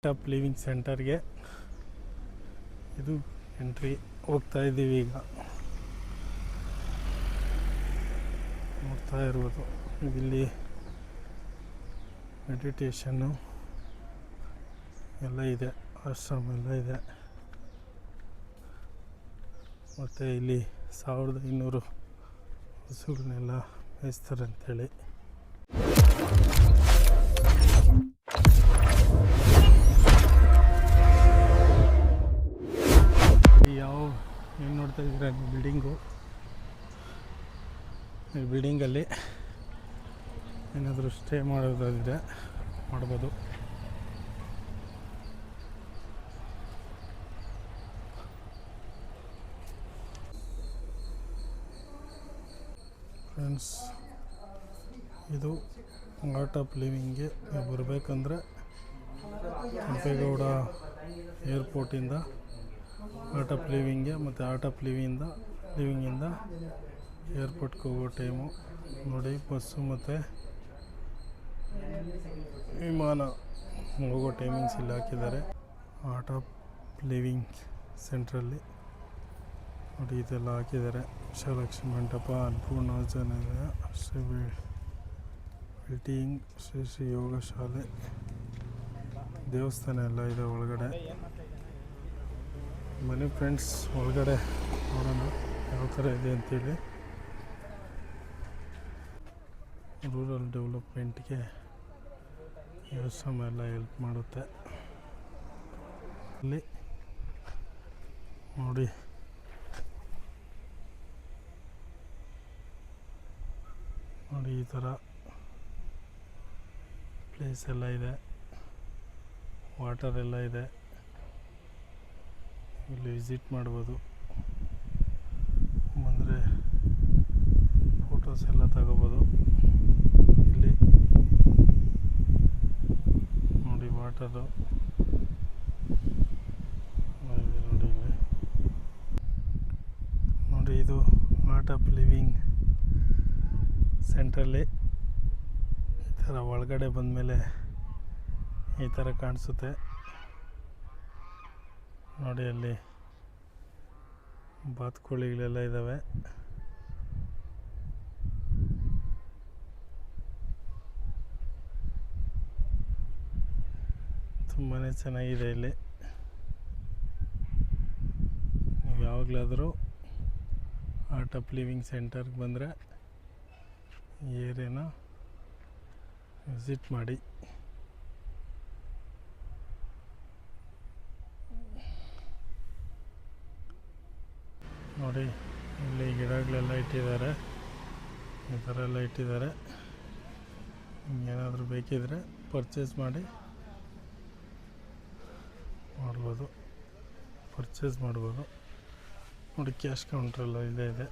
Art of living ಸೆಂಟರ್ಗೆ ಇದು entry ಹೋಗ್ತಾ ಇದ್ದೀವಿ. ಈಗ ನೋಡ್ತಾ ಇರ್ಬೋದು, ಇಲ್ಲಿ ಮೆಡಿಟೇಷನ್ನು ಎಲ್ಲ ಇದೆ, ಆಶ್ರಮ ಎಲ್ಲ ಇದೆ. ಮತ್ತು ಇಲ್ಲಿ 1500 ಹಸುಗಳನ್ನೆಲ್ಲ ಮೇಯಿಸ್ತಾರೆ ಅಂಥೇಳಿ. ಏನು ನೋಡ್ತಾ ಇದ್ದೀರಾ ಬಿಲ್ಡಿಂಗು, ಈ ಬಿಲ್ಡಿಂಗಲ್ಲಿ ಏನಾದರೂ ಸ್ಟೇ ಮಾಡೋದಾದರೆ ಮಾಡ್ಬೋದು. ಫ್ರೆಂಡ್ಸ್, ಇದು ಆರ್ಟ್ ಆಫ್ ಲಿವಿಂಗ್ಗೆ ಬರಬೇಕಂದ್ರೆ ಕೆಂಪೇಗೌಡ ಏರ್ಪೋರ್ಟಿಂದ ಆರ್ಟ್ ಆಫ್ ಲಿವಿಂಗ್ಗೆ ಮತ್ತು ಆರ್ಟ್ ಆಫ್ ಲಿವಿಂಗಿಂದ ಏರ್ಪೋರ್ಟ್ಗೆ ಹೋಗೋ ಟೈಮು ನೋಡಿ. ಬಸ್ಸು ಮತ್ತು ವಿಮಾನ ಹೋಗೋ ಟೈಮಿಂಗ್ಸ್ ಇಲ್ಲಿ ಹಾಕಿದ್ದಾರೆ. ಆರ್ಟ್ ಆಫ್ ಲಿವಿಂಗ್ ಸೆಂಟ್ರಲ್ಲಿ ನೋಡಿ ಇದೆಲ್ಲ ಹಾಕಿದ್ದಾರೆ. ವಿಶಾಲಕ್ಷ್ಮಿ ಮಂಟಪ, ಅನ್ನಪೂರ್ಣಾರ್ಜನಾಲಯ, ಶ್ರೀ ವೆಲ್ಟಿಂಗ್, ಶ್ರೀ ಯೋಗ ಶಾಲೆ, ದೇವಸ್ಥಾನ ಎಲ್ಲ ಇದೆ ಒಳಗಡೆ. ಬನ್ನಿ ಫ್ರೆಂಡ್ಸ್, ಒಳಗಡೆ ನೋಡೋಣ ಯಾವ ಥರ ಇದೆ ಅಂತೇಳಿ. ರೂರಲ್ ಡೆವಲಪ್ಮೆಂಟ್ಗೆ ಈ ಆಶ್ರಮ ಎಲ್ಲ ಹೆಲ್ಪ್ ಮಾಡುತ್ತೆ. ಅಲ್ಲಿ ನೋಡಿ ಈ ಥರ ಪ್ಲೇಸ್ ಎಲ್ಲ ಇದೆ, ವಾಟರ್ ಎಲ್ಲ ಇದೆ. ಇಲ್ಲಿ ವಿಸಿಟ್ ಮಾಡ್ಬೋದು, ಬಂದರೆ ಫೋಟೋಸ್ ಎಲ್ಲ ತಗೋಬೋದು. ಇಲ್ಲಿ ನೋಡಿ ವಾಟರು ನೋಡಿ, ಇಲ್ಲಿ ನೋಡಿ ಇದು ಆರ್ಟ್ ಆಫ್ ಲಿವಿಂಗ್ ಸೆಂಟ್ರಲ್ಲಿ ಈ ಥರ ಒಳಗಡೆ ಬಂದಮೇಲೆ ಈ ಥರ ಕಾಣಿಸುತ್ತೆ ನೋಡಿ. ಅಲ್ಲಿ ಬಾತುಕೋಳಿಗಳೆಲ್ಲ ಇದ್ದಾವೆ. ತುಂಬಾ ಚೆನ್ನಾಗಿದೆ ಇಲ್ಲಿ. ನೀವು ಯಾವಾಗಲಾದರೂ ಆರ್ಟ್ ಆಫ್ ಲಿವಿಂಗ್ ಸೆಂಟರ್ಗೆ ಬಂದರೆ ಈ ಏರಿಯಾನ ವಿಸಿಟ್ ಮಾಡಿ. ನೋಡಿ ಇಲ್ಲಿ ಗಿಡಗಳೆಲ್ಲ ಇಟ್ಟಿದ್ದಾರೆ, ಈ ಥರ ಎಲ್ಲ ಇಟ್ಟಿದ್ದಾರೆ. ಏನಾದರೂ ಬೇಕಿದ್ರೆ ಪರ್ಚೇಸ್ ಮಾಡ್ಬೋದು. ನೋಡಿ ಕ್ಯಾಶ್ ಕೌಂಟ್ರೆಲ್ಲ ಇಲ್ಲೇ ಇದೆ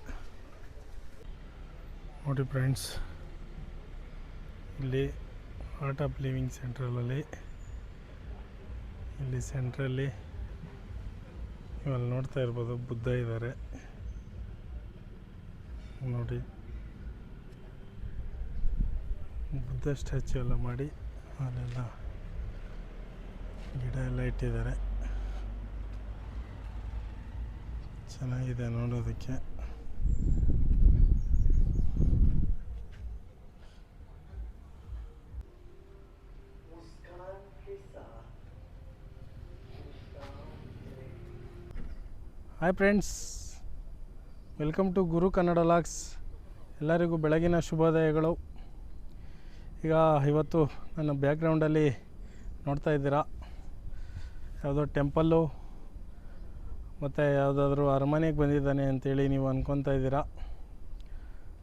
ನೋಡಿ ಫ್ರೆಂಡ್ಸ್. ಇಲ್ಲಿ ಆರ್ಟ್ ಆಫ್ ಲಿವಿಂಗ್ ಸೆಂಟ್ರಲ್ಲಿ ಇಲ್ಲಿ ಸೆಂಟ್ರಲ್ಲಿ ಇವಾಗ ನೋಡ್ತಾ ಇರ್ಬೋದು, ಬುದ್ಧ ಇದ್ದಾರೆ ನೋಡಿ. ಬುದ್ಧ ಸ್ಟ್ಯಾಚ್ಯೂ ಎಲ್ಲ ಮಾಡಿ ಅಲ್ಲೆಲ್ಲ ಗಿಡ ಎಲ್ಲ ಇಟ್ಟಿದ್ದಾರೆ. ಚೆನ್ನಾಗಿದೆ ನೋಡೋದಕ್ಕೆ. Hi friends, welcome to Guru Kannada logs. ಎಲ್ಲರಿಗೂ ಬೆಳಗಿನ ಶುಭೋದಯಗಳು. ಈಗ ಇವತ್ತು ನನ್ನ ಬ್ಯಾಕ್ಗ್ರೌಂಡಲ್ಲಿ ನೋಡ್ತಾ ಇದ್ದೀರಾ, ಯಾವುದೋ ಟೆಂಪಲ್ಲು ಮತ್ತು ಯಾವುದಾದ್ರೂ ಅರಮನೆಗೆ ಬಂದಿದ್ದಾನೆ ಅಂತೇಳಿ ನೀವು ಅಂದ್ಕೊತಾ ಇದ್ದೀರಾ.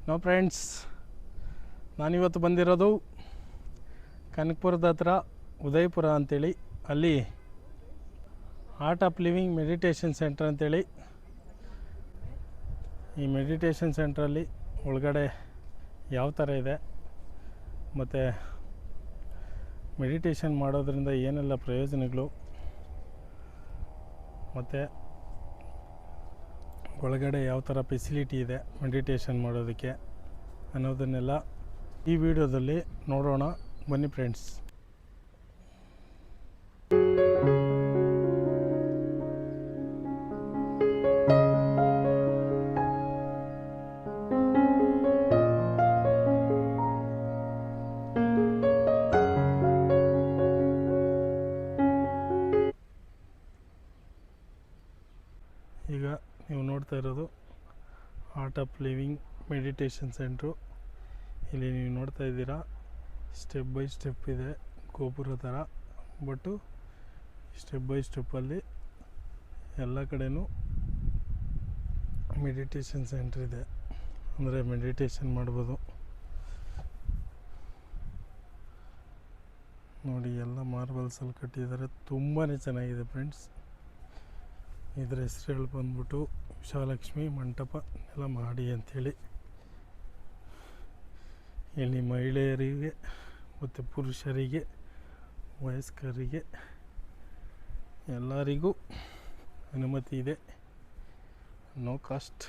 ನೋ ಫ್ರೆಂಡ್ಸ್, ನಾನಿವತ್ತು ಬಂದಿರೋದು ಕನಕಪುರದ ಹತ್ರ ಉದಯಪುರ ಅಂಥೇಳಿ, ಅಲ್ಲಿ art of living meditation centre ಅಂಥೇಳಿ. ಈ ಮೆಡಿಟೇಷನ್ ಸೆಂಟ್ರಲ್ಲಿ ಒಳಗಡೆ ಯಾವ ಥರ ಇದೆ ಮತ್ತು ಮೆಡಿಟೇಷನ್ ಮಾಡೋದ್ರಿಂದ ಏನೆಲ್ಲ ಪ್ರಯೋಜನಗಳು ಮತ್ತು ಒಳಗಡೆ ಯಾವ ಥರ ಫೆಸಿಲಿಟಿ ಇದೆ ಮೆಡಿಟೇಷನ್ ಮಾಡೋದಕ್ಕೆ ಅನ್ನೋದನ್ನೆಲ್ಲ ಈ ವಿಡಿಯೋದಲ್ಲಿ ನೋಡೋಣ. ಬನ್ನಿ friends. Art of living meditation centre. ಇಲ್ಲಿ ನೀವು ನೋಡ್ತಾ ಇದ್ದೀರಾ, ಸ್ಟೆಪ್ ಬೈ ಸ್ಟೆಪ್ ಇದೆ, ಗೋಪುರ ಥರ. ಬಟ್ಟು ಸ್ಟೆಪ್ ಬೈ ಸ್ಟೆಪ್ಪಲ್ಲಿ ಎಲ್ಲ ಕಡೆನೂ ಮೆಡಿಟೇಷನ್ ಸೆಂಟ್ರ್ ಇದೆ, ಅಂದರೆ ಮೆಡಿಟೇಷನ್ ಮಾಡ್ಬೋದು. ನೋಡಿ, ಎಲ್ಲ ಮಾರ್ಬಲ್ಸಲ್ಲಿ ಕಟ್ಟಿದ್ದಾರೆ, ತುಂಬಾ ಚೆನ್ನಾಗಿದೆ ಫ್ರೆಂಡ್ಸ್. ಇದರ ಹೆಸರು ಬಂದ್ಬಿಟ್ಟು ವಿಶಾಲಕ್ಷ್ಮಿ ಮಂಟಪ ಎಲ್ಲ ಮಾಡಿ ಅಂಥೇಳಿ. ಇಲ್ಲಿ ಮಹಿಳೆಯರಿಗೆ ಮತ್ತು ಪುರುಷರಿಗೆ, ವಯಸ್ಕರಿಗೆ ಎಲ್ಲರಿಗೂ ಅನುಮತಿ ಇದೆ, ನೋ ಕಾಸ್ಟ್.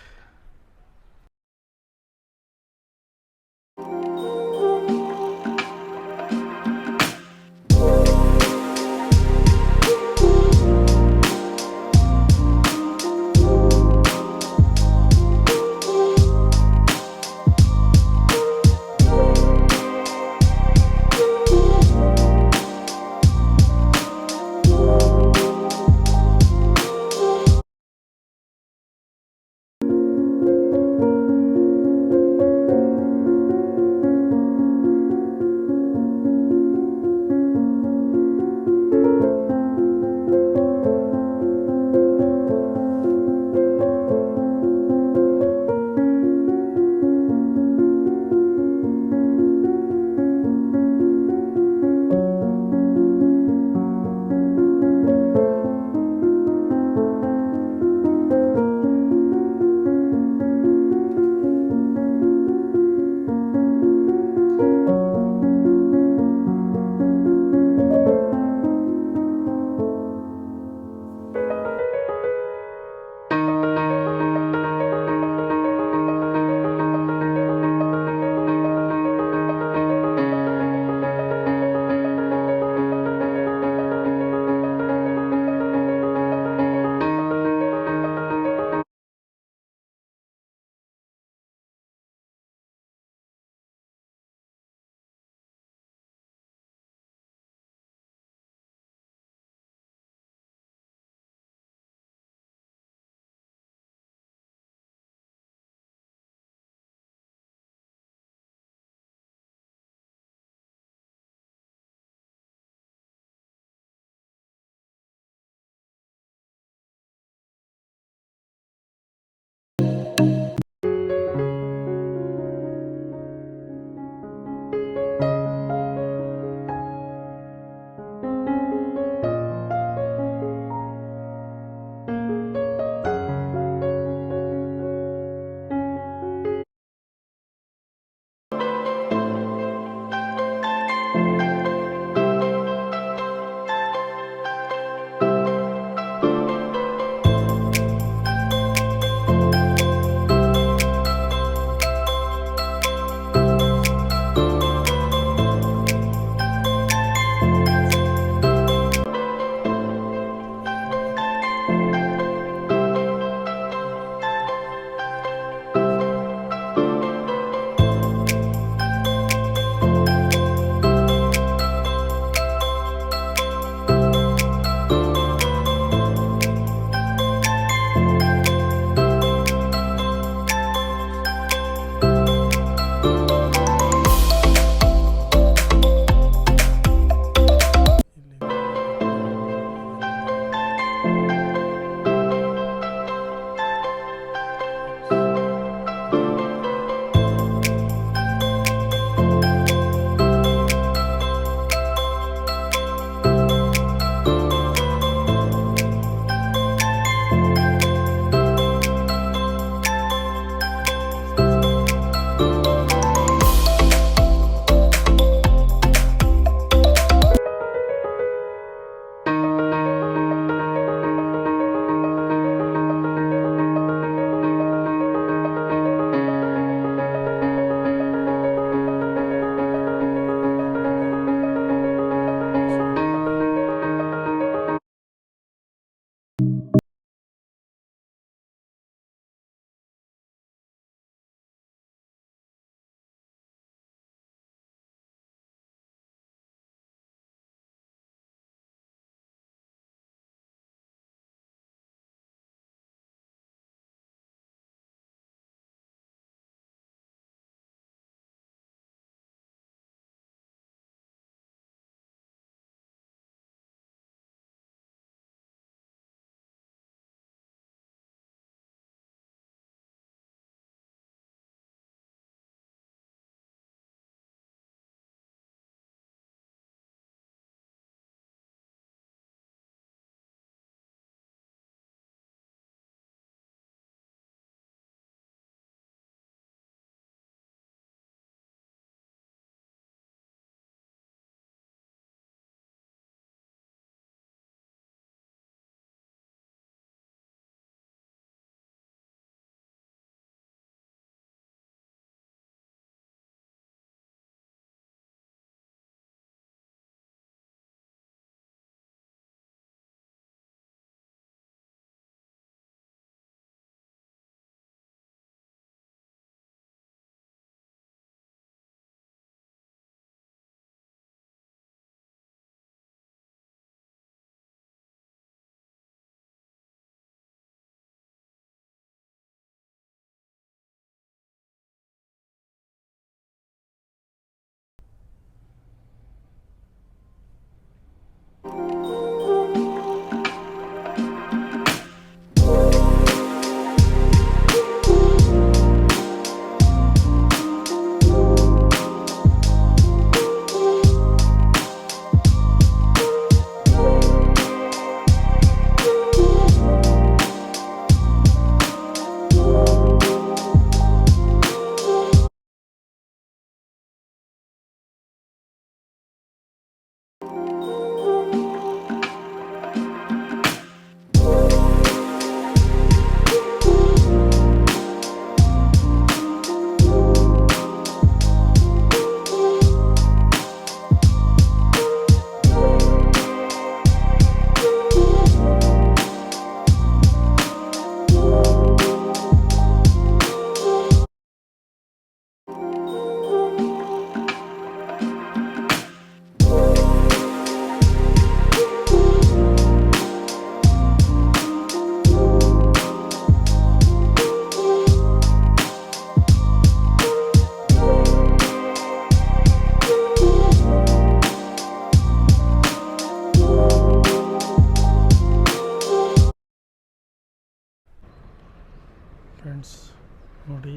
ನೋಡಿ,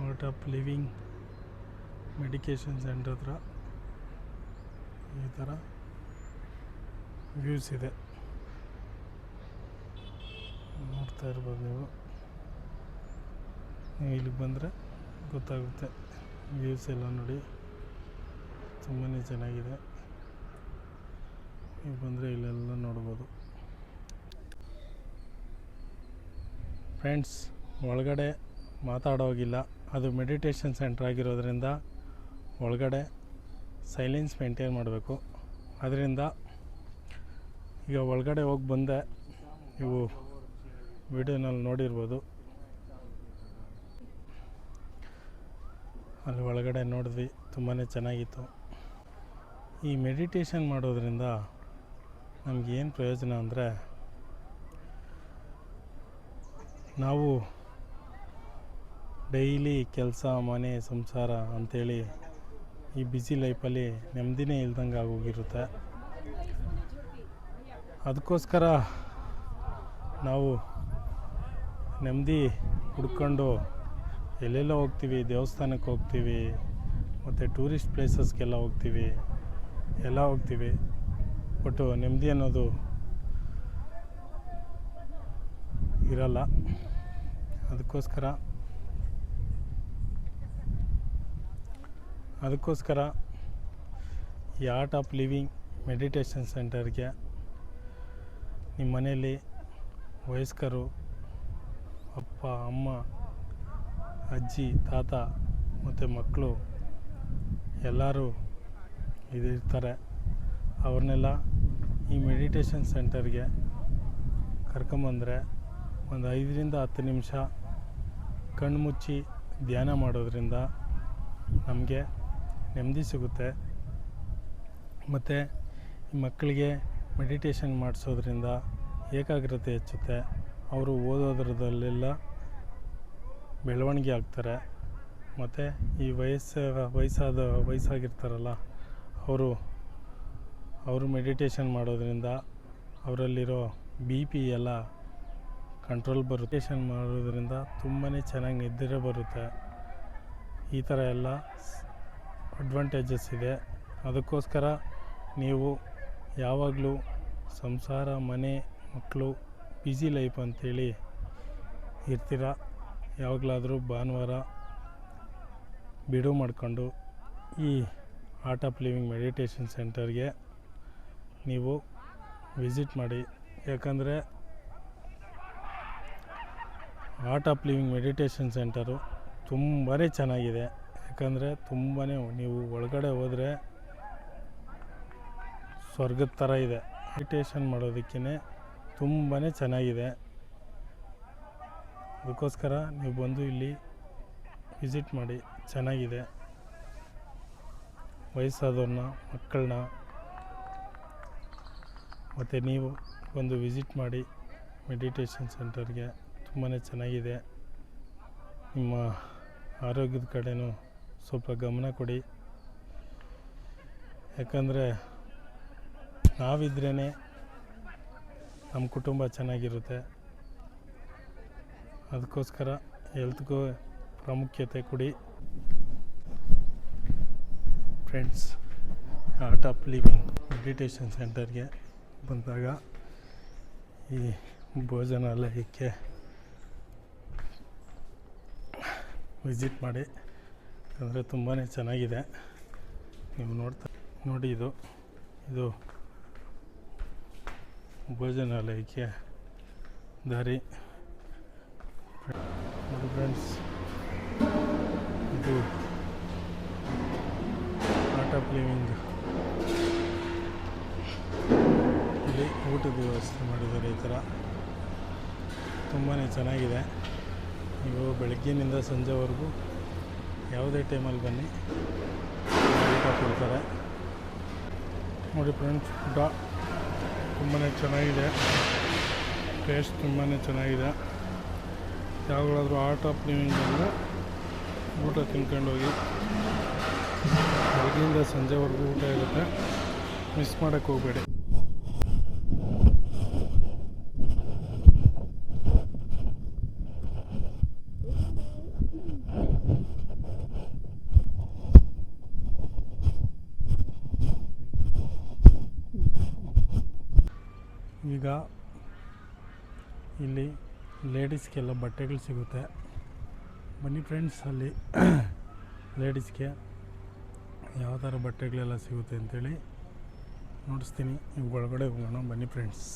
art of living medication centre ಹತ್ರ ಈ ಥರ ವ್ಯೂಸ್ ಇದೆ, ನೋಡ್ತಾ ಇರ್ಬೋದು ನೀವು ಇಲ್ಲಿಗೆ ಬಂದರೆ ಗೊತ್ತಾಗುತ್ತೆ. ವ್ಯೂಸ್ ಎಲ್ಲ ನೋಡಿ ತುಂಬಾ ಚೆನ್ನಾಗಿದೆ. ನೀವು ಬಂದರೆ ಇಲ್ಲೆಲ್ಲ ನೋಡ್ಬೋದು. ಫ್ರೆಂಡ್ಸ್, ಒಳಗಡೆ ಮಾತಾಡೋಗಿಲ್ಲ, ಅದು ಮೆಡಿಟೇಷನ್ ಸೆಂಟರ್ ಆಗಿರೋದ್ರಿಂದ ಒಳಗಡೆ ಸೈಲೆನ್ಸ್ ಮೇಂಟೈನ್ ಮಾಡಬೇಕು. ಅದರಿಂದ ಈಗ ಒಳಗಡೆ ಹೋಗಿ ಬಂದೆ, ನೀವು ವಿಡಿಯೋನಲ್ಲಿ ನೋಡಿರ್ಬೋದು. ಅಲ್ಲಿ ಒಳಗಡೆ ನೋಡಿದ್ವಿ, ತುಂಬಾ ಚೆನ್ನಾಗಿತ್ತು. ಈ ಮೆಡಿಟೇಷನ್ ಮಾಡೋದ್ರಿಂದ ನಮಗೇನು ಪ್ರಯೋಜನ ಅಂದರೆ, ನಾವು ಡೈಲಿ ಕೆಲಸ, ಮನೆ, ಸಂಸಾರ ಅಂಥೇಳಿ ಈ ಬ್ಯುಸಿ ಲೈಫಲ್ಲಿ ನೆಮ್ಮದಿನೇ ಇಲ್ದಂಗೆ ಆಗೋಗಿರುತ್ತೆ. ಅದಕ್ಕೋಸ್ಕರ ನಾವು ನೆಮ್ಮದಿ ಹುಡ್ಕೊಂಡು ಎಲ್ಲೆಲ್ಲೋ ಹೋಗ್ತೀವಿ, ದೇವಸ್ಥಾನಕ್ಕೆ ಹೋಗ್ತೀವಿ, ಮತ್ತು ಟೂರಿಸ್ಟ್ ಪ್ಲೇಸಸ್ಗೆಲ್ಲ ಹೋಗ್ತೀವಿ, ಎಲ್ಲ ಹೋಗ್ತೀವಿ. ಬಟ್ಟು ನೆಮ್ಮದಿ ಅನ್ನೋದು ಇರಲ್ಲ. ಅದಕ್ಕೋಸ್ಕರ ಈ ಆರ್ಟ್ ಆಫ್ ಲಿವಿಂಗ್ ಮೆಡಿಟೇಷನ್ ಸೆಂಟರ್ಗೆ ನಿಮ್ಮ ಮನೆಯಲ್ಲಿ ವಯಸ್ಕರು, ಅಪ್ಪ, ಅಮ್ಮ, ಅಜ್ಜಿ, ತಾತ ಮತ್ತು ಮಕ್ಕಳು ಎಲ್ಲರೂ ಇದಿರ್ತಾರೆ. ಅವ್ರನ್ನೆಲ್ಲ ಈ ಮೆಡಿಟೇಷನ್ ಸೆಂಟರ್ಗೆ ಕರ್ಕೊಂಬಂದರೆ ಒಂದು 5ರಿಂದ 10 ನಿಮಿಷ ಕಣ್ಮುಚ್ಚಿ ಧ್ಯಾನ ಮಾಡೋದ್ರಿಂದ ನಮಗೆ ನೆಮ್ಮದಿ ಸಿಗುತ್ತೆ. ಮತ್ತು ಈ ಮಕ್ಕಳಿಗೆ ಮೆಡಿಟೇಷನ್ ಮಾಡಿಸೋದ್ರಿಂದ ಏಕಾಗ್ರತೆ ಹೆಚ್ಚುತ್ತೆ. ಅವರು ಓದೋದ್ರದಲ್ಲೆಲ್ಲ ಬೆಳವಣಿಗೆ ಆಗ್ತಾರೆ. ಮತ್ತು ಈ ವಯಸ್ಸಾಗಿರ್ತಾರಲ್ಲ, ಅವರು ಮೆಡಿಟೇಷನ್ ಮಾಡೋದ್ರಿಂದ ಅವರಲ್ಲಿರೋ BP ಎಲ್ಲ ಕಂಟ್ರೋಲ್ ಬರುತ್ತೆ. ಮೆಡಿಟೇಷನ್ ಮಾಡೋದ್ರಿಂದ ತುಂಬಾ ಚೆನ್ನಾಗಿ ನಿದ್ರೆ ಬರುತ್ತೆ. ಈ ಥರ ಎಲ್ಲ ಅಡ್ವಾಂಟೇಜಸ್ ಇದೆ. ಅದಕ್ಕೋಸ್ಕರ ನೀವು ಯಾವಾಗಲೂ ಸಂಸಾರ, ಮನೆ, ಮಕ್ಕಳು, ಬ್ಯುಸಿ ಲೈಫ್ ಅಂಥೇಳಿ ಇರ್ತೀರ. ಯಾವಾಗಲಾದರೂ ಭಾನುವಾರ ಬಿಡುವು ಮಾಡಿಕೊಂಡು ಈ ಆರ್ಟ್ ಆಫ್ ಲಿವಿಂಗ್ ಮೆಡಿಟೇಷನ್ ಸೆಂಟರ್ಗೆ ನೀವು ವಿಸಿಟ್ ಮಾಡಿ. ಯಾಕಂದರೆ art of living meditation centre ತುಂಬಾ ಚೆನ್ನಾಗಿದೆ. ಯಾಕಂದರೆ ತುಂಬಾ ನೀವು ಒಳಗಡೆ ಹೋದರೆ ಸ್ವರ್ಗದ ಥರ ಇದೆ. ಮೆಡಿಟೇಷನ್ ಮಾಡೋದಕ್ಕೇ ತುಂಬಾ ಚೆನ್ನಾಗಿದೆ. ಅದಕ್ಕೋಸ್ಕರ ನೀವು ಬಂದು ಇಲ್ಲಿ ವಿಸಿಟ್ ಮಾಡಿ, ಚೆನ್ನಾಗಿದೆ. ವಯಸ್ಸಾದವ್ರನ್ನ, ಮಕ್ಕಳನ್ನ ಮತ್ತು ನೀವು ಬಂದು ವಿಸಿಟ್ ಮಾಡಿ ಮೆಡಿಟೇಷನ್ ಸೆಂಟರ್ಗೆ. ತುಂಬಾ ಚೆನ್ನಾಗಿದೆ. ನಿಮ್ಮ ಆರೋಗ್ಯದ ಕಡೆನೂ ಸ್ವಲ್ಪ ಗಮನ ಕೊಡಿ. ಯಾಕಂದರೆ ನಾವಿದ್ರೇ ನಮ್ಮ ಕುಟುಂಬ ಚೆನ್ನಾಗಿರುತ್ತೆ. ಅದಕ್ಕೋಸ್ಕರ ಹೆಲ್ತ್ಗೂ ಪ್ರಾಮುಖ್ಯತೆ ಕೊಡಿ. Friends, art of living meditation ಸೆಂಟರ್ಗೆ ಬಂದಾಗ ಈ ಭೋಜನಾಲಯಕ್ಕೆ ವಿಸಿಟ್ ಮಾಡಿ. ಅಂದರೆ ತುಂಬಾ ಚೆನ್ನಾಗಿದೆ. ನೀವು ನೋಡಿ, ಇದು ಭೋಜನಾಲಯಕ್ಕೆ ದಾರಿ. ನೋಡಿ ಫ್ರೆಂಡ್ಸ್, ಇದು ಆರ್ಟ್ ಆಫ್ ಲಿವಿಂಗ್. ಇಲ್ಲಿ ಊಟದ ವ್ಯವಸ್ಥೆ ಮಾಡಿದ್ದಾರೆ. ಈ ಥರ ತುಂಬಾ ಚೆನ್ನಾಗಿದೆ. ನೀವು ಬೆಳಗ್ಗಿನಿಂದ ಸಂಜೆವರೆಗೂ ಯಾವುದೇ ಟೈಮಲ್ಲಿ ಬನ್ನಿ, ಊಟ ಕೊಡ್ತಾರೆ. ನೋಡಿ ಫ್ರೆಂಡ್ಸ್, ಊಟ ತುಂಬಾ ಚೆನ್ನಾಗಿದೆ. ಟೇಸ್ಟ್ ತುಂಬಾ ಚೆನ್ನಾಗಿದೆ. ಯಾವಾಗಲಾದರೂ ಆರ್ಟ್ ಆಫ್ ಲಿವಿಂಗ್ ಅಂದರೆ ಊಟ ತಿನ್ಕೊಂಡು ಹೋಗಿ. ಬೆಳಗ್ಗಿಂದ ಸಂಜೆವರೆಗೂ ಊಟ ಇರುತ್ತೆ, ಮಿಸ್ ಮಾಡೋಕ್ಕೆ ಹೋಗಬೇಡಿ. ಈಗ ಇಲ್ಲಿ ಲೇಡೀಸ್ಗೆಲ್ಲ ಬಟ್ಟೆಗಳು ಸಿಗುತ್ತೆ. ಬನ್ನಿ ಫ್ರೆಂಡ್ಸ್, ಅಲ್ಲಿ ಲೇಡೀಸ್ಗೆ ಯಾವ ಥರ ಬಟ್ಟೆಗಳೆಲ್ಲ ಸಿಗುತ್ತೆ ಅಂತೇಳಿ ನೋಡಿಸ್ತೀನಿ. ಈಗ ಒಳಗಡೆ ಹೋಗೋಣ ಬನ್ನಿ ಫ್ರೆಂಡ್ಸ್.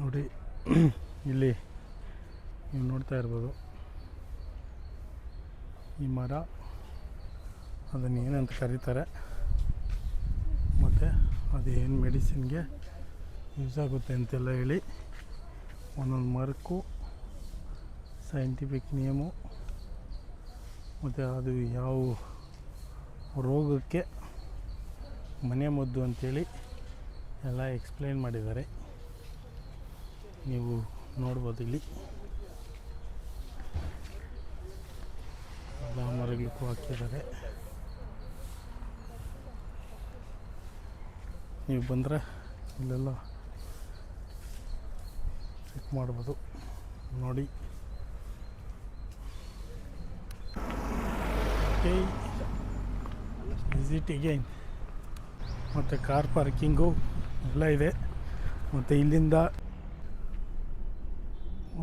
ನೋಡಿ, ಇಲ್ಲಿ ನೀವು ನೋಡ್ತಾ ಇರ್ಬೋದು ಈ ಮರ, ಅದನ್ನು ಏನಂತ ಕರೀತಾರೆ ಮತ್ತು ಅದು ಏನು ಮೆಡಿಸಿನ್ಗೆ ಯೂಸ್ ಆಗುತ್ತೆ ಅಂತೆಲ್ಲ ಹೇಳಿ ಒಂದೊಂದು ಮರಕ್ಕೂ ಸೈಂಟಿಫಿಕ್ ನೇಮು ಮತ್ತು ಅದು ಯಾವ ರೋಗಕ್ಕೆ ಮನೆ ಮದ್ದು ಅಂಥೇಳಿ ಎಲ್ಲ ಎಕ್ಸ್ಪ್ಲೈನ್ ಮಾಡಿದ್ದಾರೆ. ನೀವು ನೋಡ್ಬೋದು ಇಲ್ಲಿ ಎಲ್ಲ ಮರಗಳಿಗೂ ಹಾಕಿದ್ದಾರೆ. ನೀವು ಬಂದರೆ ಇಲ್ಲೆಲ್ಲ ಚೆಕ್ ಮಾಡ್ಬೋದು. ನೋಡಿ, ಓಕೆ, ವಿಸಿಟ್ ಅಗೈನ್. ಮತ್ತು ಕಾರ್ ಪಾರ್ಕಿಂಗು ಎಲ್ಲ ಇದೆ. ಮತ್ತು ಇಲ್ಲಿಂದ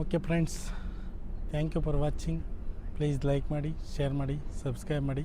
okay friends, thank you for watching. Please like ಮಾಡಿ, ಶೇರ್ ಮಾಡಿ, ಸಬ್ಸ್ಕ್ರೈಬ್ ಮಾಡಿ.